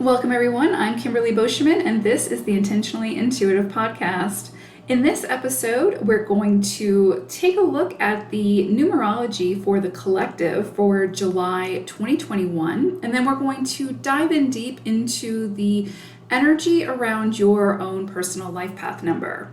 Welcome everyone, I'm Kimberly Boschman and this is the Intentionally Intuitive Podcast. In this episode, we're going to take a look at the numerology for the collective for July 2021, and then we're going to dive in deep into the energy around your own personal life path number.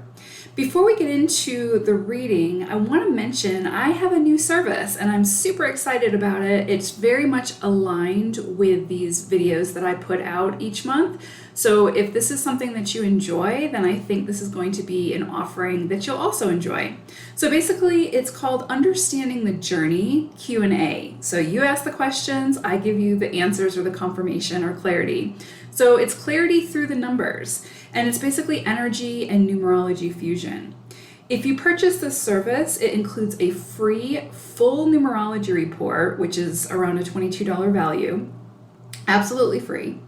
Before we get into the reading, I want to mention I have a new service and I'm super excited about it. It's very much aligned with these videos that I put out each month. So if this is something that you enjoy, then I think this is going to be an offering that you'll also enjoy. So basically, it's called Understanding the Journey Q&A. So you ask the questions, I give you the answers or the confirmation or clarity. So it's clarity through the numbers, and it's basically energy and numerology fusion. If you purchase this service, it includes a free full numerology report, which is around a $22 value, absolutely free.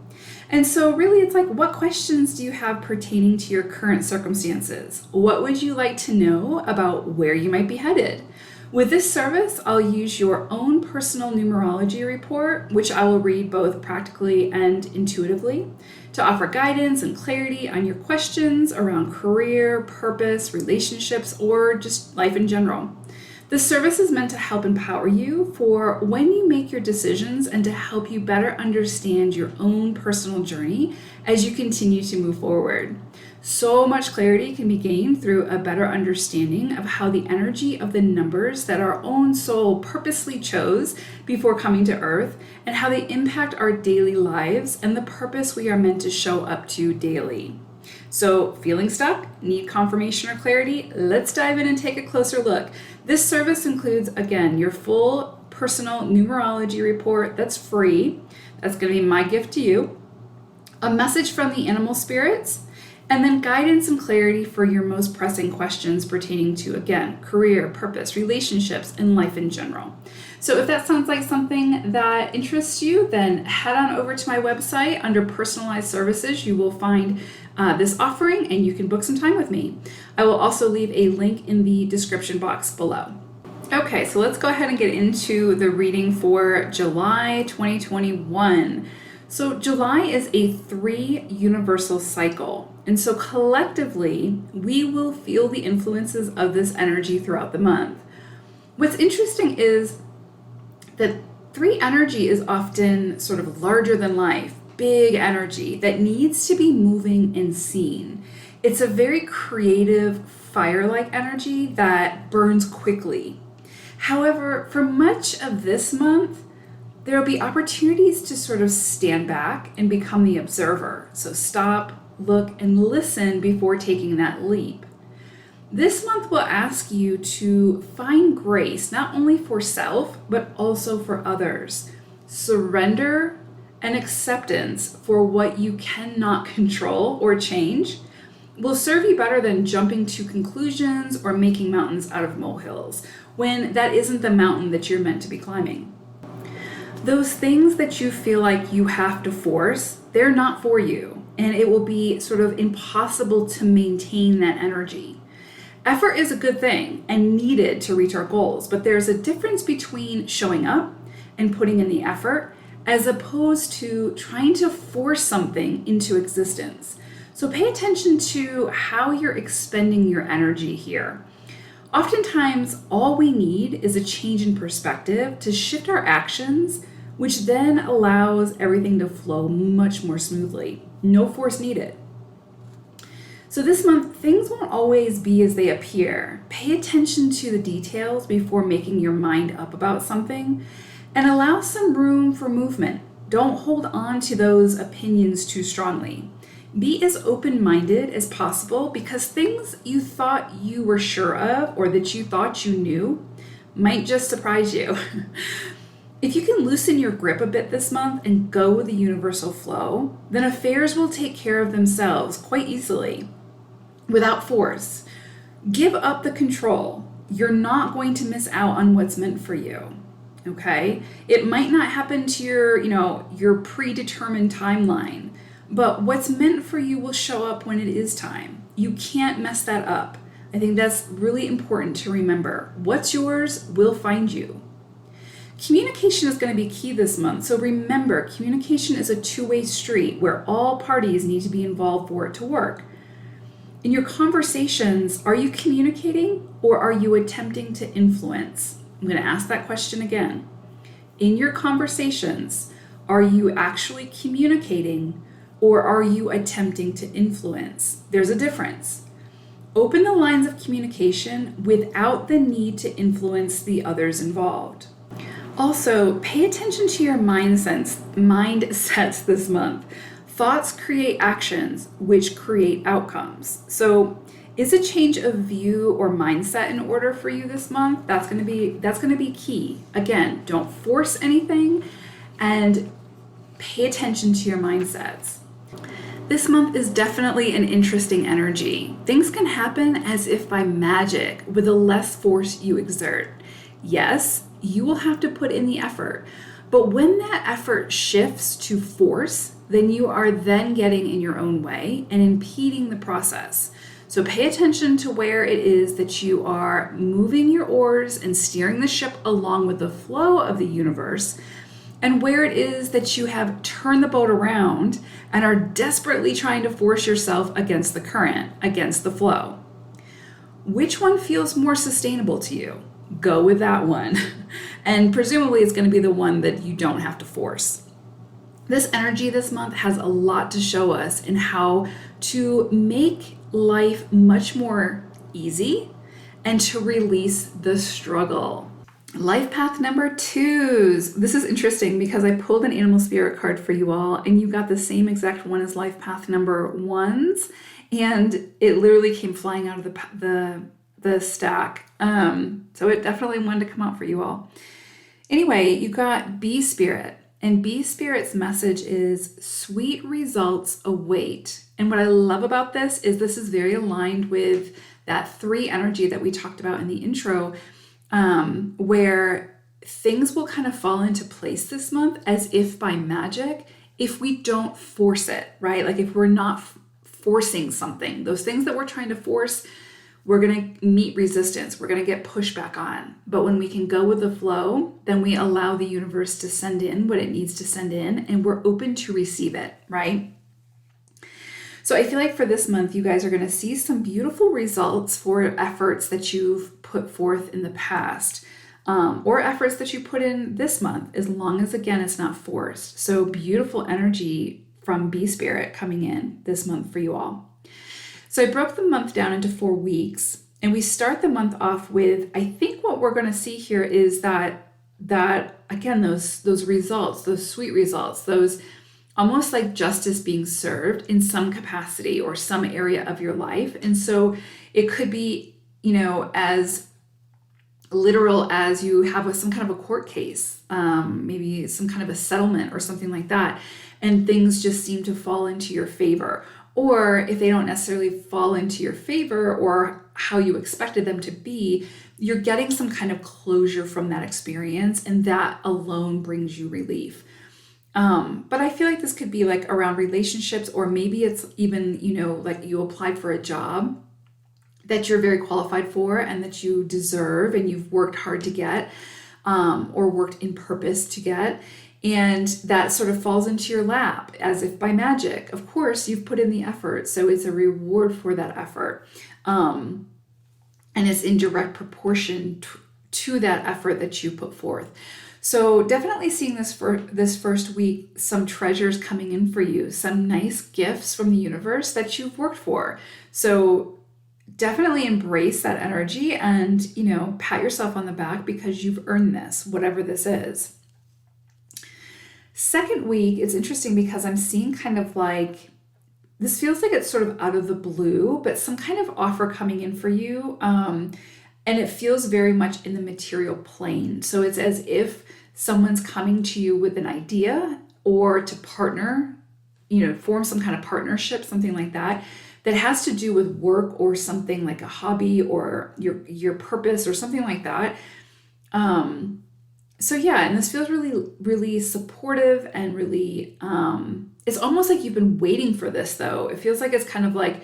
And so really it's like, what questions do you have pertaining to your current circumstances? What would you like to know about where you might be headed? With this service, I'll use your own personal numerology report, which I will read both practically and intuitively, to offer guidance and clarity on your questions around career, purpose, relationships, or just life in general. This service is meant to help empower you for when you make your decisions and to help you better understand your own personal journey as you continue to move forward. So much clarity can be gained through a better understanding of how the energy of the numbers that our own soul purposely chose before coming to Earth and how they impact our daily lives and the purpose we are meant to show up to daily. So feeling stuck? Need confirmation or clarity? Let's dive in and take a closer look. This service includes, again, your full personal numerology report that's free. That's going to be my gift to you. A message from the animal spirits, and then guidance and clarity for your most pressing questions pertaining to, again, career, purpose, relationships, and life in general. So if that sounds like something that interests you, then head on over to my website. Under personalized services, you will find this offering and you can book some time with me. I will also leave a link in the description box below. Okay, so let's go ahead and get into the reading for July 2021. So July is a 3 universal cycle. And so collectively, we will feel the influences of this energy throughout the month. What's interesting is that 3 energy is often sort of larger than life, big energy that needs to be moving and seen. It's a very creative, fire-like energy that burns quickly. However, for much of this month, there will be opportunities to sort of stand back and become the observer. So stop, look, and listen before taking that leap. This month will ask you to find grace, not only for self, but also for others. Surrender and acceptance for what you cannot control or change will serve you better than jumping to conclusions or making mountains out of molehills when that isn't the mountain that you're meant to be climbing. Those things that you feel like you have to force, they're not for you, and it will be sort of impossible to maintain that energy. Effort is a good thing and needed to reach our goals, but there's a difference between showing up and putting in the effort as opposed to trying to force something into existence. So pay attention to how you're expending your energy here. Oftentimes, all we need is a change in perspective to shift our actions, which then allows everything to flow much more smoothly. No force needed. So this month, things won't always be as they appear. Pay attention to the details before making your mind up about something, and allow some room for movement. Don't hold on to those opinions too strongly. Be as open-minded as possible because things you thought you were sure of or that you thought you knew might just surprise you. If you can loosen your grip a bit this month and go with the universal flow, then affairs will take care of themselves quite easily, without force. Give up the control. You're not going to miss out on what's meant for you. Okay? It might not happen to your predetermined timeline, but what's meant for you will show up when it is time. You can't mess that up. I think that's really important to remember. What's yours will find you. Communication is going to be key this month. So remember, communication is a two-way street where all parties need to be involved for it to work. In your conversations, are you communicating or are you attempting to influence? I'm going to ask that question again. In your conversations, are you actually communicating or are you attempting to influence? There's a difference. Open the lines of communication without the need to influence the others involved. Also, pay attention to your mindsets this month. Thoughts create actions, which create outcomes. So, is a change of view or mindset in order for you this month? That's going to be key. Again, don't force anything and pay attention to your mindsets. This month is definitely an interesting energy. Things can happen as if by magic with the less force you exert. Yes, you will have to put in the effort, but when that effort shifts to force, then you are then getting in your own way and impeding the process. So pay attention to where it is that you are moving your oars and steering the ship along with the flow of the universe, and where it is that you have turned the boat around and are desperately trying to force yourself against the current, against the flow. Which one feels more sustainable to you? Go with that one. And presumably it's going to be the one that you don't have to force. This energy this month has a lot to show us in how to make life much more easy and to release the struggle. Life path number 2s. This is interesting because I pulled an animal spirit card for you all and you got the same exact one as life path number 1s, and it literally came flying out of the stack. So it definitely wanted to come out for you all. Anyway, you got Bee Spirit, and Bee Spirit's message is sweet results await. And what I love about this is very aligned with that 3 energy that we talked about in the intro, where things will kind of fall into place this month as if by magic if we don't force it, right? Like if we're not forcing something, those things that we're trying to force, we're going to meet resistance. We're going to get pushback on. But when we can go with the flow, then we allow the universe to send in what it needs to send in, and we're open to receive it, right? So I feel like for this month, you guys are going to see some beautiful results for efforts that you've put forth in the past, or efforts that you put in this month, as long as, again, it's not forced. So beautiful energy from Bee Spirit coming in this month for you all. So I broke the month down into 4 weeks, and we start the month off with, I think what we're going to see here is that again, those results, those sweet results, those almost like justice being served in some capacity or some area of your life. And so it could be, as literal as you have some kind of a court case, maybe some kind of a settlement or something like that, and things just seem to fall into your favor. Or if they don't necessarily fall into your favor or how you expected them to be, you're getting some kind of closure from that experience, and that alone brings you relief. But I feel like this could be like around relationships, or maybe it's even, like you applied for a job that you're very qualified for and that you deserve and you've worked hard to get, or worked in purpose to get. And that sort of falls into your lap as if by magic. Of course, you've put in the effort, so it's a reward for that effort. And it's in direct proportion to that effort that you put forth. So definitely seeing this for this first week, some treasures coming in for you, some nice gifts from the universe that you've worked for. So definitely embrace that energy and, pat yourself on the back because you've earned this, whatever this is. Second week, it's interesting because I'm seeing kind of like, this feels like it's sort of out of the blue, but some kind of offer coming in for you. And it feels very much in the material plane. So it's as if someone's coming to you with an idea or to partner, form some kind of partnership, something like that, that has to do with work or something like a hobby or your purpose or something like that. So yeah, and this feels really, really supportive and really, it's almost like you've been waiting for this though. It feels like it's kind of like,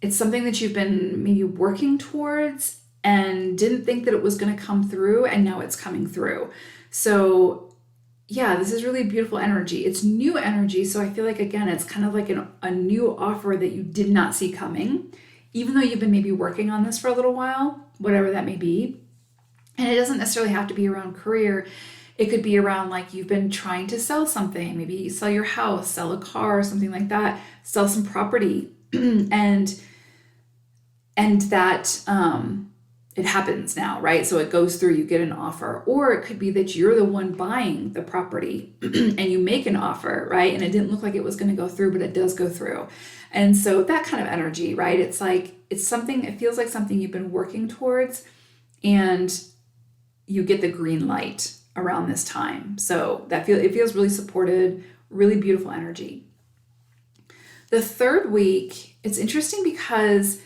it's something that you've been maybe working towards, and didn't think that it was going to come through, and now it's coming through. So yeah, this is really beautiful energy. It's new energy. So I feel like, again, it's kind of like a new offer that you did not see coming, even though you've been maybe working on this for a little while, whatever that may be. And it doesn't necessarily have to be around career. It could be around like you've been trying to sell something, maybe sell your house, sell a car, something like that, sell some property, and that it happens now, right? So it goes through, you get an offer. Or it could be that you're the one buying the property and you make an offer, right? And it didn't look like it was going to go through, but it does go through. And so that kind of energy, right? It's like, it's something, it feels like something you've been working towards, and you get the green light around this time. So it feels really supported, really beautiful energy. The third week, it's interesting because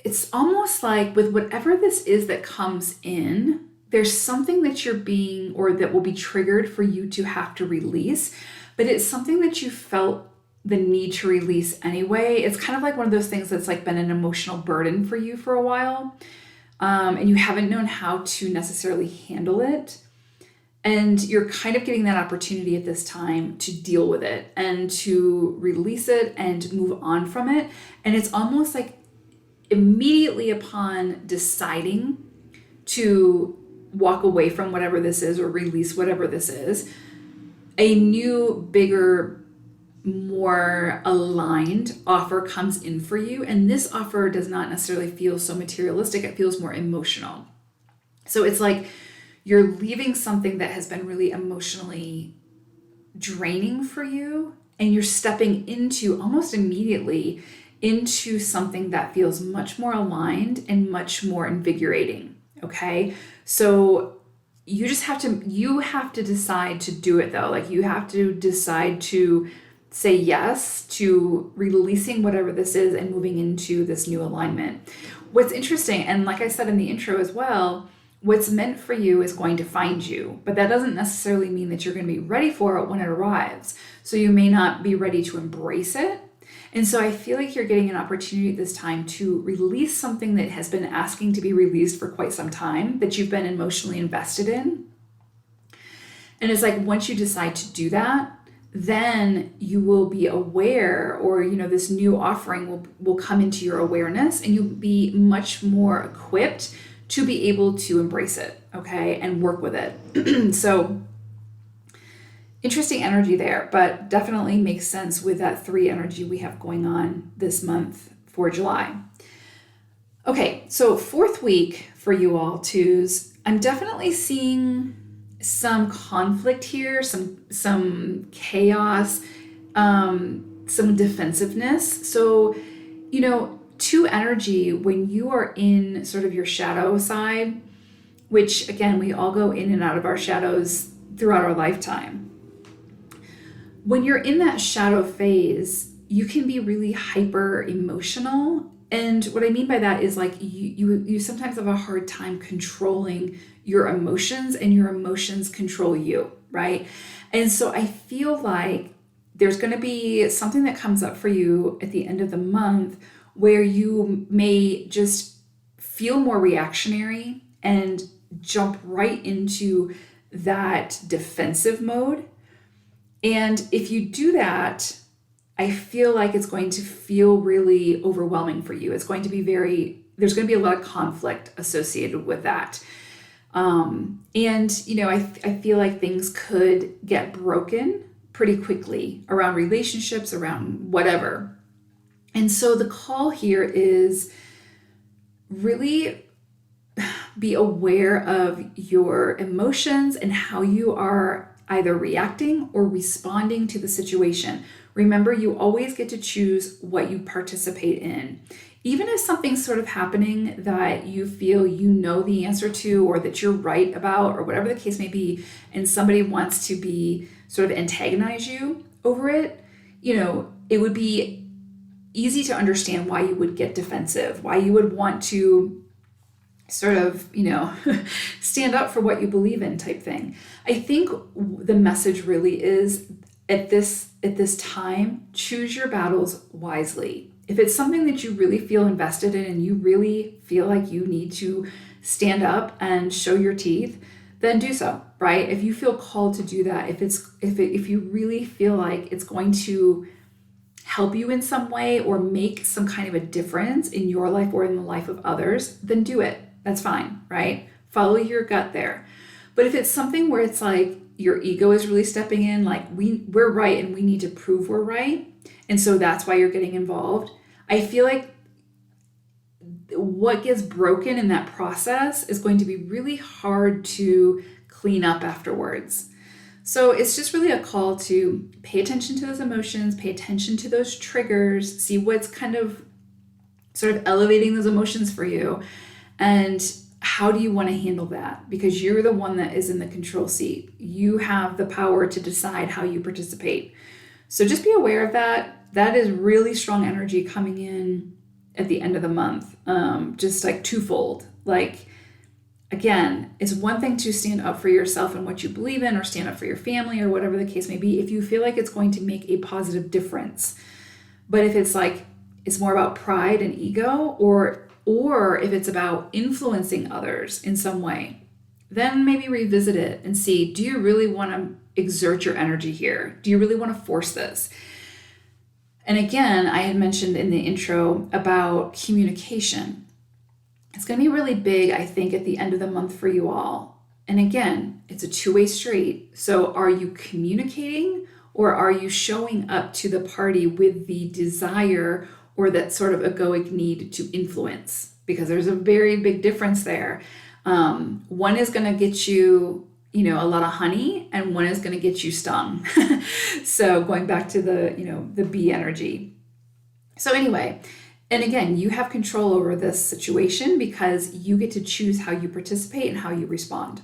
it's almost like with whatever this is that comes in, there's something that you're being, or that will be triggered for you to have to release, but it's something that you felt the need to release anyway. It's kind of like one of those things that's like been an emotional burden for you for a while, and you haven't known how to necessarily handle it. And you're kind of getting that opportunity at this time to deal with it and to release it and move on from it. And it's almost like immediately upon deciding to walk away from whatever this is or release whatever this is, a new, bigger, more aligned offer comes in for you. And this offer does not necessarily feel so materialistic. It feels more emotional. So it's like you're leaving something that has been really emotionally draining for you, and you're stepping into almost immediately into something that feels much more aligned and much more invigorating. Okay. So you have to decide to do it though. Like, you have to decide to say yes to releasing whatever this is and moving into this new alignment. What's interesting, and like I said in the intro as well, what's meant for you is going to find you, but that doesn't necessarily mean that you're going to be ready for it when it arrives. So you may not be ready to embrace it. And so I feel like you're getting an opportunity at this time to release something that has been asking to be released for quite some time, that you've been emotionally invested in. And it's like, once you decide to do that, then you will be aware, or, this new offering will come into your awareness, and you'll be much more equipped to be able to embrace it, okay, and work with it. So interesting energy there, but definitely makes sense with that 3 energy we have going on this month for July. Okay, so 4th week for you all, twos, I'm definitely seeing some conflict here, some chaos, some defensiveness. So, 2 energy, when you are in sort of your shadow side, which again, we all go in and out of our shadows throughout our lifetime. When you're in that shadow phase, you can be really hyper emotional. And what I mean by that is like you sometimes have a hard time controlling your emotions, and your emotions control you, right? And so I feel like there's going to be something that comes up for you at the end of the month where you may just feel more reactionary and jump right into that defensive mode. And if you do that, I feel like it's going to feel really overwhelming for you. It's going to be there's going to be a lot of conflict associated with that. I feel like things could get broken pretty quickly around relationships, around whatever. And so the call here is really be aware of your emotions and how you are either reacting or responding to the situation. Remember, you always get to choose what you participate in. Even if something's sort of happening that you feel the answer to, or that you're right about, or whatever the case may be, and somebody wants to be sort of antagonize you over it, it would be easy to understand why you would get defensive, why you would want to sort of, stand up for what you believe in type thing. I think the message really is at this time, choose your battles wisely. If it's something that you really feel invested in and you really feel like you need to stand up and show your teeth, then do so, right? If you feel called to do that, if you really feel like it's going to help you in some way or make some kind of a difference in your life or in the life of others, then do it. That's fine, right? Follow your gut there. But if it's something where it's like your ego is really stepping in, like we're right and we need to prove we're right, and so that's why you're getting involved, I feel like what gets broken in that process is going to be really hard to clean up afterwards. So it's just really a call to pay attention to those emotions, pay attention to those triggers, see what's kind of sort of elevating those emotions for you, and how do you want to handle that? Because you're the one that is in the control seat. You have the power to decide how you participate. So just be aware of that. That is really strong energy coming in at the end of the month, just like twofold. Like, again, it's one thing to stand up for yourself and what you believe in, or stand up for your family, or whatever the case may be, if you feel like it's going to make a positive difference. But if it's like, it's more about pride and ego, or if it's about influencing others in some way, then maybe revisit it and see, do you really want to exert your energy here? Do you really want to force this? And again, I had mentioned in the intro about communication. It's going to be really big, I think, at the end of the month for you all. And again, it's a two-way street. So are you communicating, or are you showing up to the party with the desire or that sort of egoic need to influence? Because there's a very big difference there. One is going to get you, a lot of honey, and one is going to get you stung. So going back to the bee energy. So anyway, and again, you have control over this situation because you get to choose how you participate and how you respond.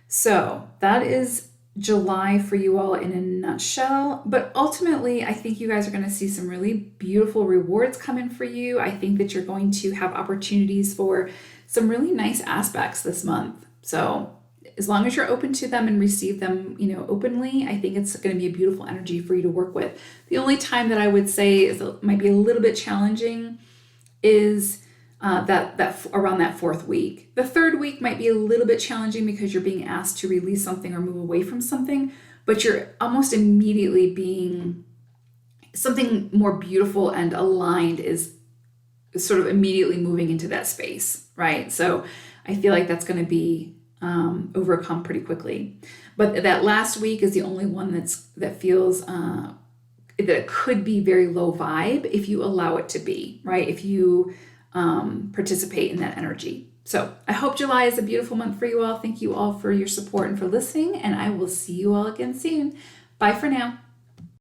So that is July for you all in a nutshell. But ultimately, I think you guys are going to see some really beautiful rewards come in for you. I think that you're going to have opportunities for some really nice aspects this month. So as long as you're open to them and receive them, openly, I think it's going to be a beautiful energy for you to work with. The only time that I would say might be a little bit challenging is that around that fourth week. The third week might be a little bit challenging because you're being asked to release something or move away from something, but you're almost immediately being something more beautiful and aligned is sort of immediately moving into that space, right? So I feel like that's going to be overcome pretty quickly. But that last week is the only one that feels that it could be very low vibe if you allow it to be, right? If you participate in that energy. So I hope July is a beautiful month for you all. Thank you all for your support and for listening, and I will see you all again soon. Bye for now.